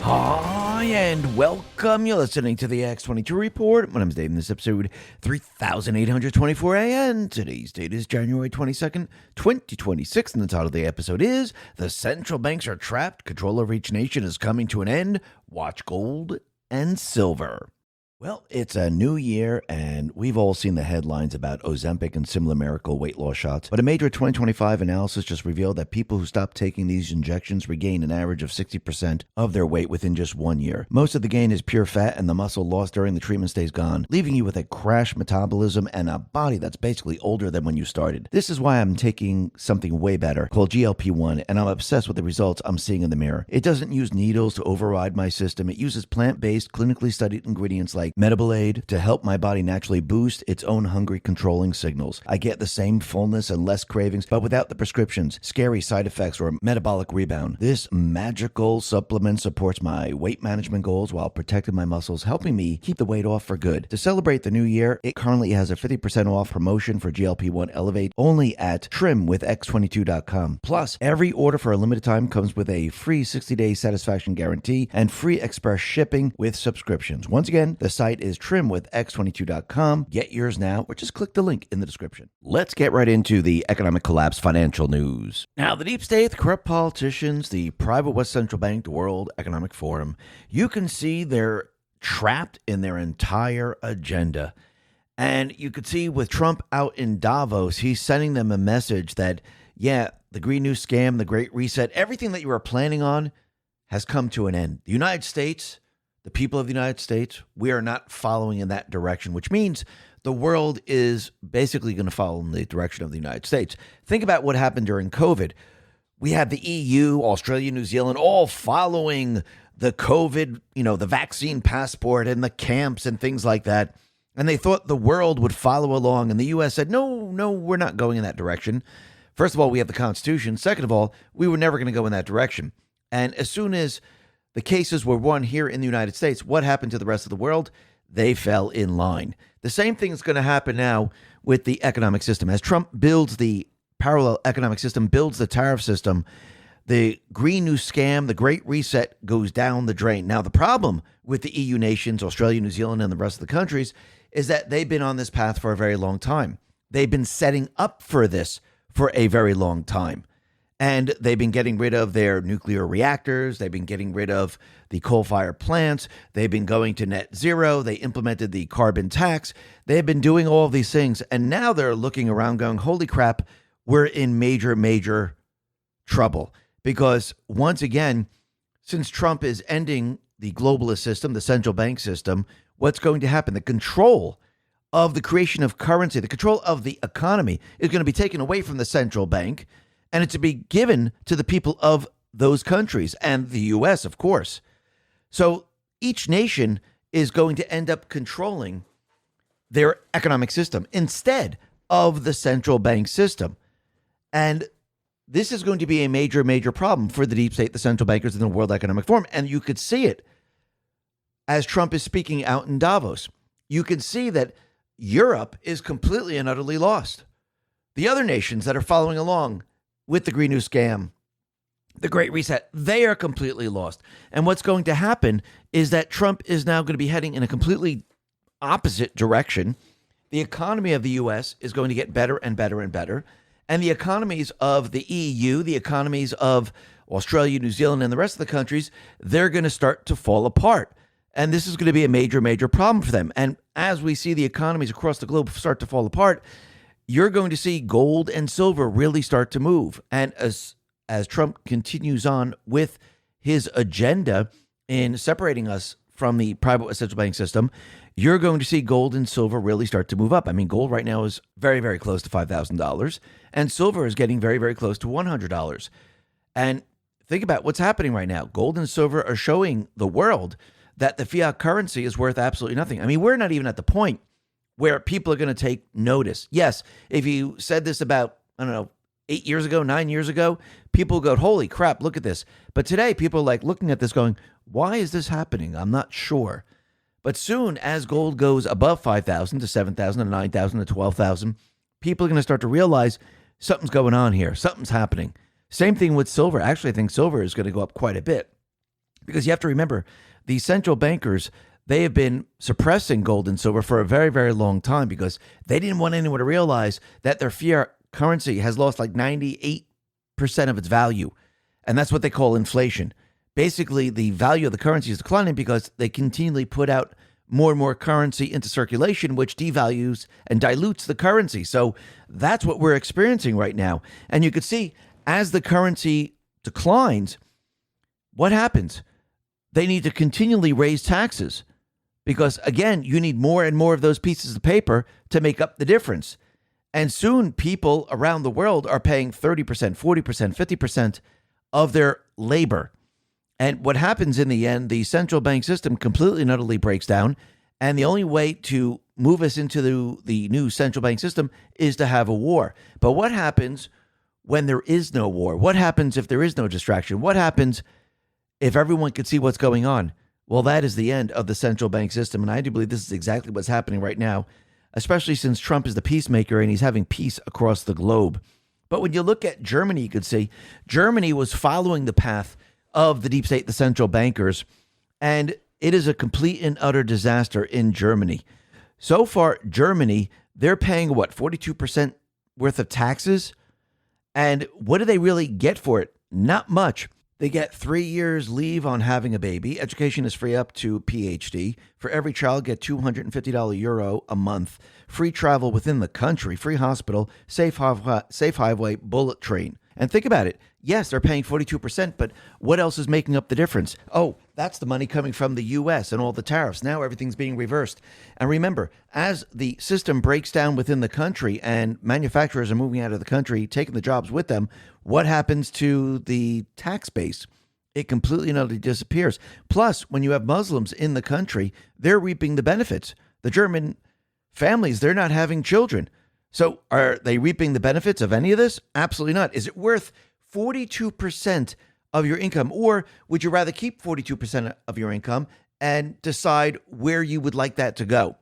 Hi, and welcome. You're listening to the X22 Report. My name is Dave, and this is episode 3824 and today's date is January 22nd, 2026, and the title of the episode is The Central Banks Are Trapped, Control over Each Nation is Coming to an End, Watch Gold and Silver. Well, it's a new year, and we've all seen the headlines about Ozempic and similar miracle weight loss shots. But a major 2025 analysis just revealed that people who stop taking these injections regain an average of 60% of their weight within just 1 year. Most of the gain is pure fat, and the muscle lost during the treatment stays gone, leaving you with a crash metabolism and a body that's basically older than when you started. This is why I'm taking something way better called GLP-1, and I'm obsessed with the results I'm seeing in the mirror. It doesn't use needles to override my system. It uses plant-based, clinically studied ingredients like Metabolaid to help my body naturally boost its own hungry controlling signals. I get the same fullness and less cravings, but without the prescriptions, scary side effects, or metabolic rebound. This magical supplement supports my weight management goals while protecting my muscles, helping me keep the weight off for good. To celebrate the new year, it currently has a 50% off promotion for GLP-1 Elevate only at trimwithx22.com. Plus, every order for a limited time comes with a free 60-day satisfaction guarantee and free express shipping with subscriptions. Once again, the site is trimwithx22.com. Get yours now, or just click the link in the description. Let's get right into the economic collapse financial news. Now, the deep state, the corrupt politicians, the private West Central Bank, the World Economic Forum, you can see they're trapped in their entire agenda. And you could see with Trump out in Davos, he's sending them a message that, yeah, the Green New Scam, the Great Reset, everything that you were planning on has come to an end. The United States, the people of the United States, we are not following in that direction, which means the world is basically going to follow in the direction of the United States. Think about what happened during COVID. We had the EU, Australia, New Zealand, all following the COVID, the vaccine passport and the camps and things like that. And they thought the world would follow along. And the U.S. said, no, we're not going in that direction. First of all, we have the Constitution. Second of all, we were never going to go in that direction. And as soon as the cases were won here in the United States, what happened to the rest of the world? They fell in line. The same thing is going to happen now with the economic system. As Trump builds the parallel economic system, builds the tariff system, the Green New Scam, the Great Reset goes down the drain. Now, the problem with the EU nations, Australia, New Zealand, and the rest of the countries is that they've been on this path for a very long time. They've been setting up for this for a very long time. And they've been getting rid of their nuclear reactors. They've been getting rid of the coal-fired plants. They've been going to net zero. They implemented the carbon tax. They've been doing all of these things. And now they're looking around going, holy crap, we're in major, major trouble. Because once again, since Trump is ending the globalist system, the central bank system, what's going to happen? The control of the creation of currency, the control of the economy is going to be taken away from the central bank, and it's to be given to the people of those countries and the U.S., of course. So each nation is going to end up controlling their economic system instead of the central bank system. And this is going to be a major, major problem for the deep state, the central bankers, and the World Economic Forum. And you could see it as Trump is speaking out in Davos. You can see that Europe is completely and utterly lost. The other nations that are following along with the Green New Scam, the Great Reset, they are completely lost. And what's going to happen is that Trump is now going to be heading in a completely opposite direction. The economy of the U.S. is going to get better and better and better. And the economies of the EU, the economies of Australia, New Zealand, and the rest of the countries, they're going to start to fall apart. And this is going to be a major, major problem for them. And as we see the economies across the globe start to fall apart, you're going to see gold and silver really start to move. And as Trump continues on with his agenda in separating us from the private central bank system, you're going to see gold and silver really start to move up. I mean, gold right now is very, very close to $5,000, and silver is getting very, very close to $100. And think about what's happening right now. Gold and silver are showing the world that the fiat currency is worth absolutely nothing. I mean, we're not even at the point where people are going to take notice. Yes, if you said this about, 8 years ago, 9 years ago, people go, holy crap, look at this. But today, people are like looking at this going, why is this happening? I'm not sure. But soon, as gold goes above 5,000 to 7,000 to 9,000 to 12,000, people are going to start to realize something's going on here. Something's happening. Same thing with silver. Actually, I think silver is going to go up quite a bit. Because you have to remember, the central bankers, they have been suppressing gold and silver for a very, very long time because they didn't want anyone to realize that their fiat currency has lost like 98% of its value. And that's what they call inflation. Basically, the value of the currency is declining because they continually put out more and more currency into circulation, which devalues and dilutes the currency. So that's what we're experiencing right now. And you could see as the currency declines, what happens? They need to continually raise taxes because, again, you need more and more of those pieces of paper to make up the difference. And soon people around the world are paying 30%, 40%, 50% of their labor. And what happens in the end, the central bank system completely and utterly breaks down. And the only way to move us into the new central bank system is to have a war. But what happens when there is no war? What happens if there is no distraction? What happens if everyone could see what's going on? Well, that is the end of the central bank system. And I do believe this is exactly what's happening right now, especially since Trump is the peacemaker and he's having peace across the globe. But when you look at Germany, you could see Germany was following the path of the deep state, the central bankers, and it is a complete and utter disaster in Germany. So far, Germany, they're paying what, 42% worth of taxes? And what do they really get for it? Not much. They get 3 years leave on having a baby. Education is free up to PhD. For every child, get €250 a month. Free travel within the country. Free hospital. Safe highway. Bullet train. And think about it. Yes, they're paying 42%, but what else is making up the difference? Oh, that's the money coming from the U.S. and all the tariffs. Now everything's being reversed. And remember, as the system breaks down within the country and manufacturers are moving out of the country, taking the jobs with them, what happens to the tax base? It completely and utterly disappears. Plus, when you have Muslims in the country, they're reaping the benefits. The German families, they're not having children. So are they reaping the benefits of any of this? Absolutely not. Is it worth 42% of your income? Or would you rather keep 42% of your income and decide where you would like that to go?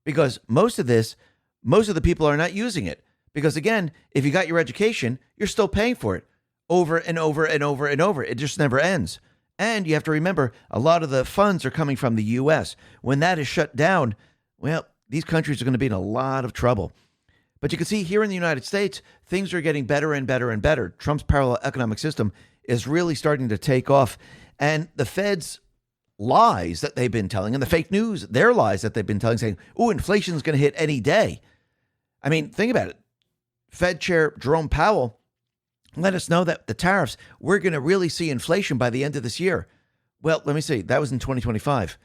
Because most of the people are not using it. Because again, if you got your education, you're still paying for it over and over and over and over. It just never ends. And you have to remember, a lot of the funds are coming from the U.S. When that is shut down, well, these countries are going to be in a lot of trouble. But you can see here in the United States, things are getting better and better and better. Trump's parallel economic system is really starting to take off. And the Fed's lies that they've been telling and the fake news, their lies that they've been telling, saying, oh, inflation is going to hit any day. I mean, think about it. Fed Chair Jerome Powell let us know that the tariffs, we're going to really see inflation by the end of this year. Well, let me see. That was in 2025.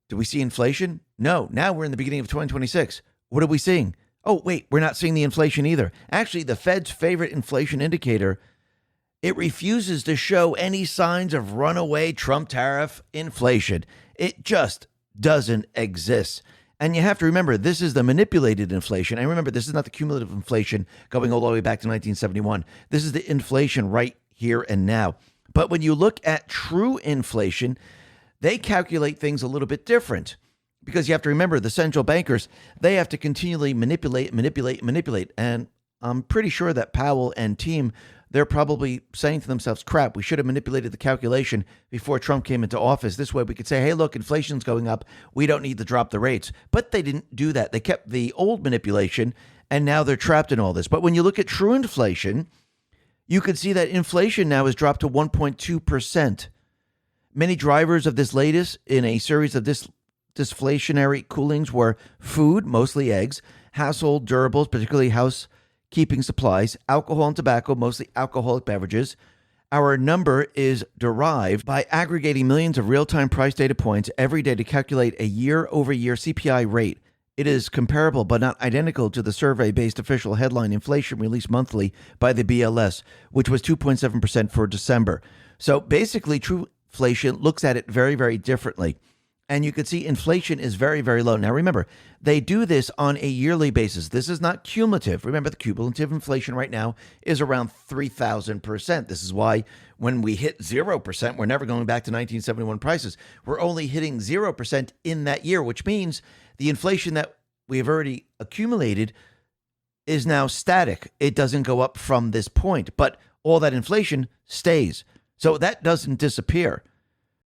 Do we see inflation? No. Now we're in the beginning of 2026. What are we seeing? Oh, wait, we're not seeing the inflation either. Actually, the Fed's favorite inflation indicator, it refuses to show any signs of runaway Trump tariff inflation. It just doesn't exist. And you have to remember, this is the manipulated inflation. And remember, this is not the cumulative inflation going all the way back to 1971. This is the inflation right here and now. But when you look at true inflation, they calculate things a little bit different. Because you have to remember, the central bankers, they have to continually manipulate. And I'm pretty sure that Powell and team, they're probably saying to themselves, crap, we should have manipulated the calculation before Trump came into office. This way we could say, hey, look, inflation's going up. We don't need to drop the rates. But they didn't do that. They kept the old manipulation, and now they're trapped in all this. But when you look at true inflation, you can see that inflation now has dropped to 1.2%. Many drivers of this latest in a series of deflationary coolings were food, mostly eggs, household durables, particularly housekeeping supplies, alcohol and tobacco, mostly alcoholic beverages. Our number is derived by aggregating millions of real-time price data points every day to calculate a year-over-year CPI rate. It is comparable but not identical to the survey-based official headline inflation released monthly by the BLS, which was 2.7% for December. So basically, true inflation looks at it very, very differently. And you can see inflation is very, very low. Now, remember, they do this on a yearly basis. This is not cumulative. Remember, the cumulative inflation right now is around 3,000%. This is why when we hit 0%, we're never going back to 1971 prices. We're only hitting 0% in that year, which means the inflation that we have already accumulated is now static. It doesn't go up from this point, but all that inflation stays. So that doesn't disappear.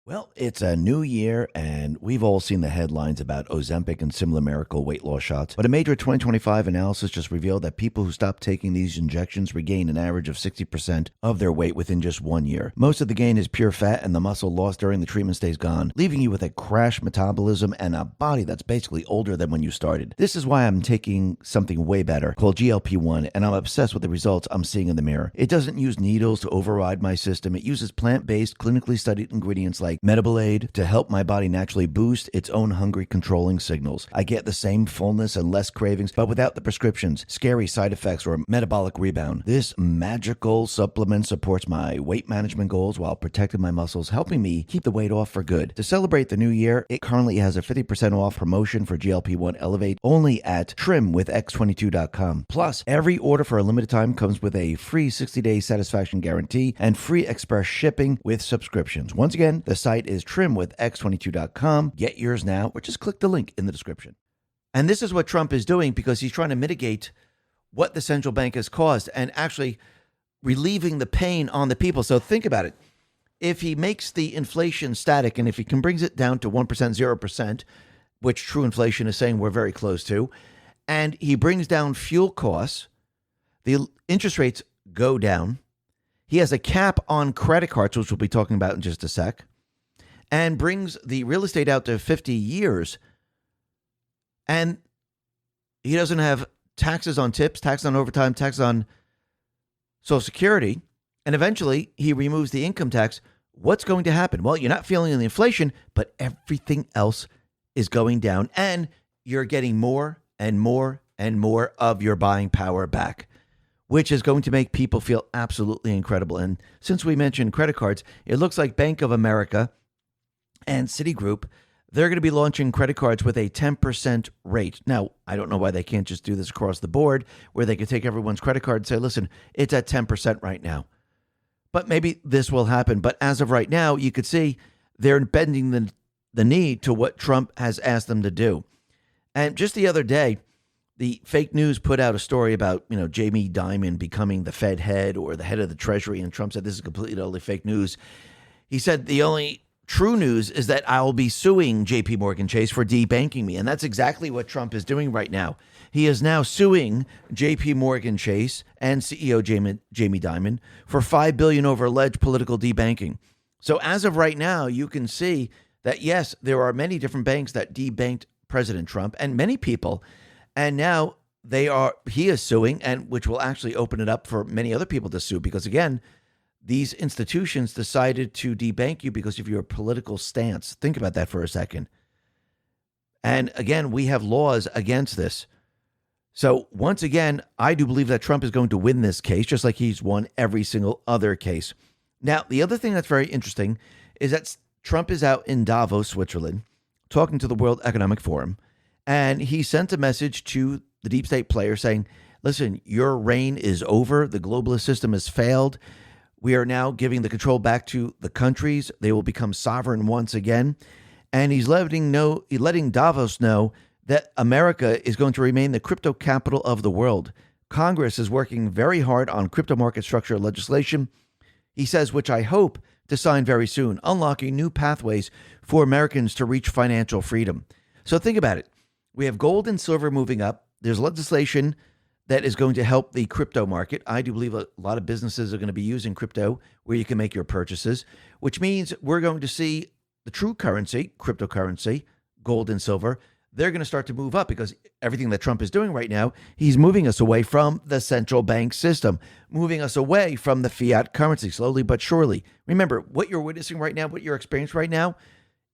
Well, it's a new year, and we've all seen the headlines about Ozempic and similar miracle weight loss shots. But a major 2025 analysis just revealed that people who stop taking these injections regain an average of 60% of their weight within just 1 year. Most of the gain is pure fat, and the muscle lost during the treatment stays gone, leaving you with a crash metabolism and a body that's basically older than when you started. This is why I'm taking something way better called GLP-1, and I'm obsessed with the results I'm seeing in the mirror. It doesn't use needles to override my system. It uses plant-based, clinically studied ingredients like Metabolaid to help my body naturally boost its own hungry controlling signals. I get the same fullness and less cravings, but without the prescriptions, scary side effects, or metabolic rebound. This magical supplement supports my weight management goals while protecting my muscles, helping me keep the weight off for good. To celebrate the new year, it currently has a 50% off promotion for GLP-1 Elevate only at trimwithx22.com. Plus, every order for a limited time comes with a free 60-day satisfaction guarantee and free express shipping with subscriptions. Once again, the site is trimwithx22.com. Get yours now, or just click the link in the description. And this is what Trump is doing because he's trying to mitigate what the central bank has caused and actually relieving the pain on the people. So think about it. If he makes the inflation static and if he can brings it down to 1%, 0%, which Truinflation is saying we're very close to, and he brings down fuel costs, the interest rates go down. He has a cap on credit cards, which we'll be talking about in just a sec, and brings the real estate out to 50 years. And he doesn't have taxes on tips, taxes on overtime, taxes on Social Security. And eventually he removes the income tax. What's going to happen? Well, you're not feeling the inflation, but everything else is going down. And you're getting more and more and more of your buying power back, which is going to make people feel absolutely incredible. And since we mentioned credit cards, it looks like Bank of America and Citigroup, they're going to be launching credit cards with a 10% rate. Now, I don't know why they can't just do this across the board where they could take everyone's credit card and say, listen, it's at 10% right now. But maybe this will happen. But as of right now, you could see they're bending the knee to what Trump has asked them to do. And just the other day, the fake news put out a story about, Jamie Dimon becoming the Fed head or the head of the Treasury. And Trump said, this is completely totally fake news. He said the only true news is that I'll be suing JP Morgan Chase for debanking me. And that's exactly what Trump is doing right now. He is now suing JP Morgan Chase and CEO Jamie Dimon for $5 billion over alleged political debanking. So as of right now, you can see that, yes, there are many different banks that debanked President Trump and many people. And now he is suing, and which will actually open it up for many other people to sue because, again, these institutions decided to debank you because of your political stance. Think about that for a second. And again, we have laws against this. So once again, I do believe that Trump is going to win this case, just like he's won every single other case. Now, the other thing that's very interesting is that Trump is out in Davos, Switzerland, talking to the World Economic Forum. And he sent a message to the deep state players saying, listen, your reign is over. The globalist system has failed. We are now giving the control back to the countries. They will become sovereign once again. And he's letting Davos know that America is going to remain the crypto capital of the world. Congress is working very hard on crypto market structure legislation, he says, which I hope to sign very soon, unlocking new pathways for Americans to reach financial freedom. So think about it. We have gold and silver moving up. There's legislation that is going to help the crypto market. I do believe a lot of businesses are going to be using crypto where you can make your purchases, which means we're going to see the true currency, cryptocurrency, gold and silver, they're going to start to move up because everything that Trump is doing right now, he's moving us away from the central bank system, moving us away from the fiat currency, slowly but surely. Remember, what you're witnessing right now, what you're experiencing right now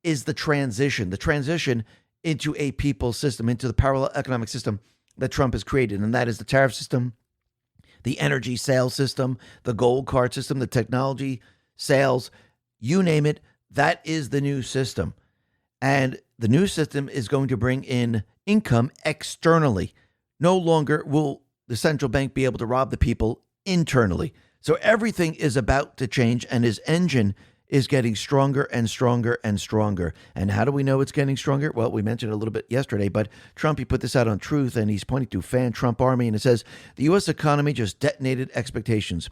is the transition into a people's system, into the parallel economic system that Trump has created. And that is the tariff system, the energy sales system, the gold card system, the technology sales, you name it. That is the new system. And the new system is going to bring in income externally. No longer will the central bank be able to rob the people internally. So everything is about to change, and his engine is getting stronger and stronger and stronger. And how do we know it's getting stronger? Well, we mentioned it a little bit yesterday, but Trump, he put this out on Truth, and he's pointing to Fan Trump Army, and it says, the U.S. economy just detonated expectations.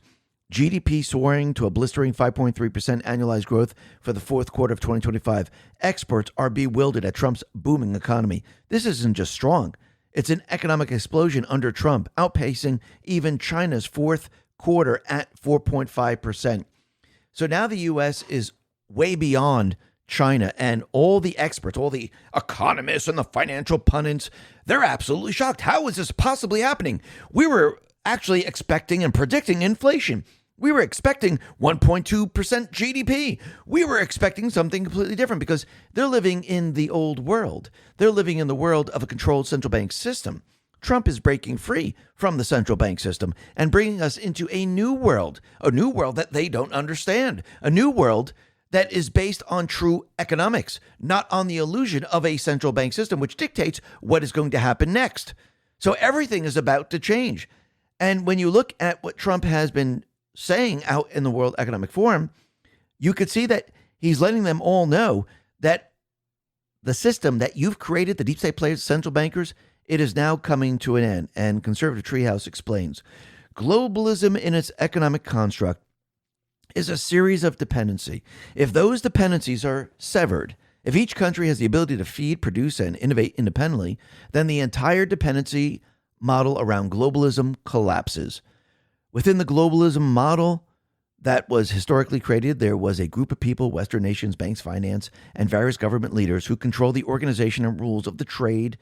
GDP soaring to a blistering 5.3% annualized growth for the fourth quarter of 2025. Experts are bewildered at Trump's booming economy. This isn't just strong. It's an economic explosion under Trump, outpacing even China's fourth quarter at 4.5%. So now the U.S. is way beyond China, and all the experts, all the economists and the financial pundits, they're absolutely shocked. How is this possibly happening? We were actually expecting and predicting inflation. We were expecting 1.2% GDP. We were expecting something completely different because they're living in the old world. They're living in the world of a controlled central bank system. Trump is breaking free from the central bank system and bringing us into a new world that they don't understand, a new world that is based on true economics, not on the illusion of a central bank system, which dictates what is going to happen next. So everything is about to change. And when you look at what Trump has been saying out in the World Economic Forum, you could see that he's letting them all know that the system that you've created, the deep state players, central bankers, it is now coming to an end. And Conservative Treehouse explains, globalism in its economic construct is a series of dependency. If those dependencies are severed, if each country has the ability to feed, produce, and innovate independently, then the entire dependency model around globalism collapses. Within the globalism model that was historically created, there was a group of people, Western nations, banks, finance, and various government leaders who control the organization and rules of the trade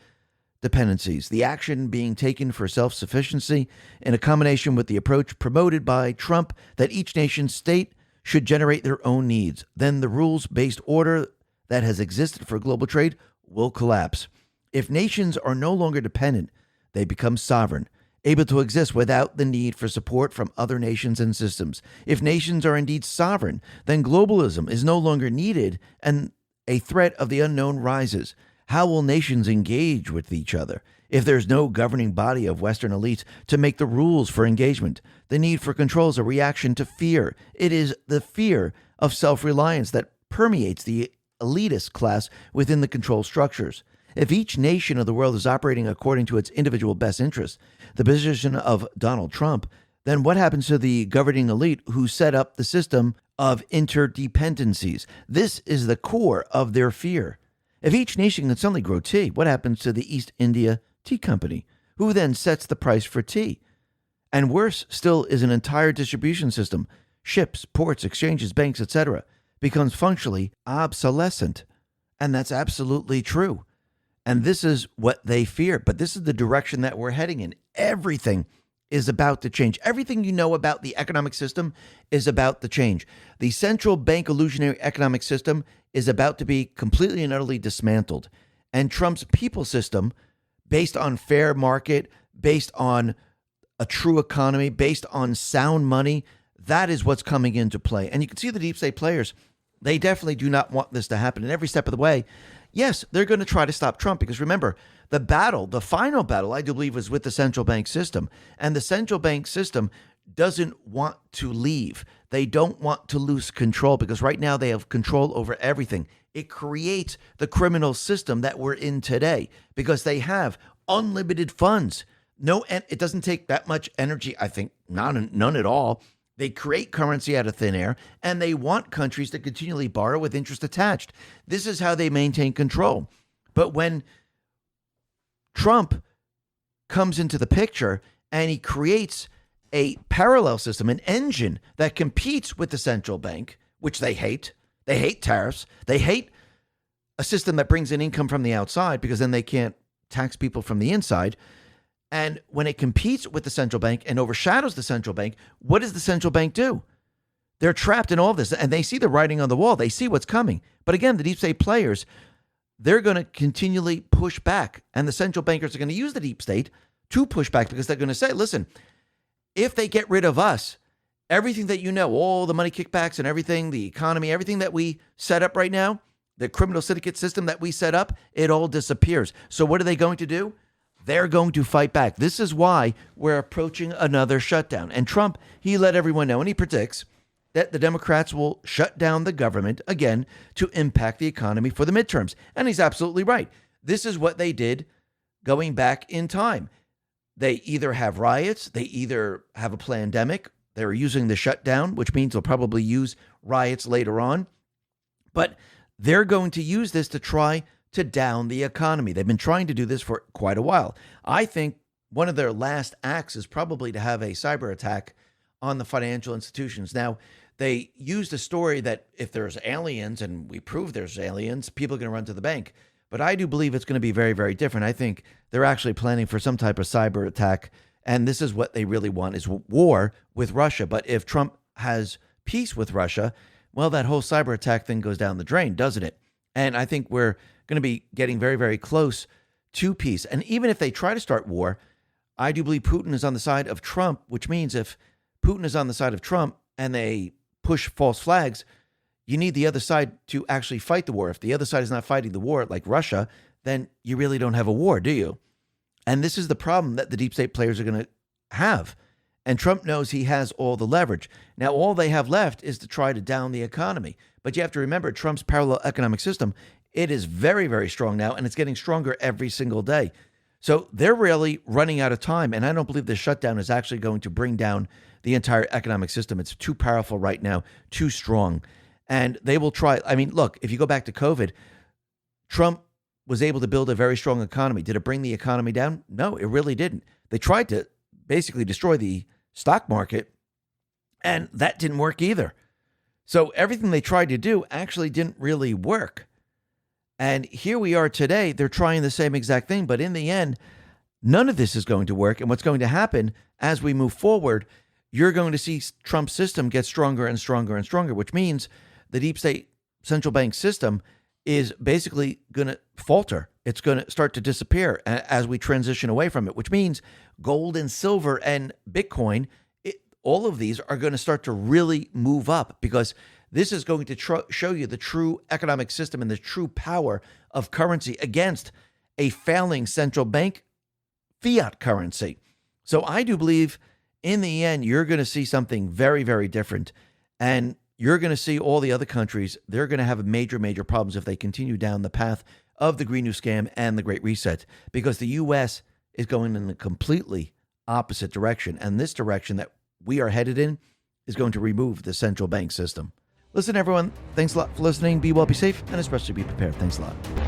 dependencies, the action being taken for self-sufficiency in a combination with the approach promoted by Trump that each nation state should generate their own needs. Then the rules-based order that has existed for global trade will collapse. If nations are no longer dependent, they become sovereign, able to exist without the need for support from other nations and systems. If nations are indeed sovereign, then globalism is no longer needed and a threat of the unknown rises. How will nations engage with each other if there's no governing body of Western elites to make the rules for engagement? The need for control is a reaction to fear. It is the fear of self-reliance that permeates the elitist class within the control structures. If each nation of the world is operating according to its individual best interests, the position of Donald Trump, then what happens to the governing elite who set up the system of interdependencies? This is the core of their fear. If each nation can suddenly grow tea, what happens to the East India Tea Company, who then sets the price for tea? And worse still is an entire distribution system, ships, ports, exchanges, banks, etc., becomes functionally obsolescent. And that's absolutely true. And this is what they fear. But this is the direction that we're heading in. Everything is about to change. Everything you know about the economic system is about to change. The central bank illusionary economic system is about to be completely and utterly dismantled. And Trump's people system, based on fair market, based on a true economy, based on sound money, that is what's coming into play. And you can see the deep state players, they definitely do not want this to happen. And every step of the way, yes, they're going to try to stop Trump because remember, the final battle, I do believe, is with the central bank system. And the central bank system doesn't want to leave. They don't want to lose control because right now they have control over everything. It creates the criminal system that we're in today because they have unlimited funds. No, and it doesn't take that much energy, I think, none at all. They create currency out of thin air, and they want countries to continually borrow with interest attached. This is how they maintain control. But when Trump comes into the picture and he creates a parallel system, an engine that competes with the central bank, which they hate tariffs, they hate a system that brings in income from the outside because then they can't tax people from the inside. And when it competes with the central bank and overshadows the central bank, what does the central bank do? They're trapped in all of this, and they see the writing on the wall. They see what's coming. But again, the deep state players, they're going to continually push back, and the central bankers are going to use the deep state to push back because they're going to say, listen, if they get rid of us, everything that you know, all the money kickbacks and everything, the economy, everything that we set up right now, the criminal syndicate system that we set up, it all disappears. So what are they going to do? They're going to fight back. This is why we're approaching another shutdown. And Trump, he let everyone know, and he predicts that the Democrats will shut down the government again to impact the economy for the midterms. And he's absolutely right. This is what they did going back in time. They either have riots, they either have a pandemic, They're using the shutdown, which means they'll probably use riots later on. But they're going to use this to try to down the economy. They've been trying to do this for quite a while. I think one of their last acts is probably to have a cyber attack on the financial institutions. Now, they used a story that if there's aliens and we prove there's aliens, people are going to run to the bank. But I do believe it's going to be very, very different. I think they're actually planning for some type of cyber attack. And this is what they really want, is war with Russia. But if Trump has peace with Russia, well, that whole cyber attack thing goes down the drain, doesn't it? And I think we're going to be getting very, very close to peace. And even if they try to start war, I do believe Putin is on the side of Trump, which means if Putin is on the side of Trump and they push false flags, you need the other side to actually fight the war. If the other side is not fighting the war, like Russia, then you really don't have a war, do you? And this is the problem that the deep state players are going to have. And Trump knows he has all the leverage. Now, all they have left is to try to down the economy. But you have to remember, Trump's parallel economic system, it is very, very strong now, and it's getting stronger every single day. So they're really running out of time. And I don't believe the shutdown is actually going to bring down the entire economic system. It's too powerful right now, too strong. And they will try. I mean, look, if you go back to COVID, Trump was able to build a very strong economy. Did it bring the economy down? No, it really didn't. They tried to basically destroy the stock market, and that didn't work either. So everything they tried to do actually didn't really work. And here we are today. They're trying the same exact thing, but in the end, none of this is going to work. And what's going to happen as we move forward, you're going to see Trump's system get stronger and stronger and stronger, which means the deep state central bank system is basically going to falter. It's going to start to disappear as we transition away from it, which means gold and silver and Bitcoin, all of these are going to start to really move up, because this is going to show you the true economic system and the true power of currency against a failing central bank fiat currency. So I do believe in the end, you're going to see something very, very different. And you're going to see all the other countries, they're going to have major, major problems if they continue down the path of the Green New Scam and the Great Reset, because the U.S. is going in a completely opposite direction. And this direction that we are headed in is going to remove the central bank system. Listen, everyone, thanks a lot for listening. Be well, be safe, and especially be prepared. Thanks a lot.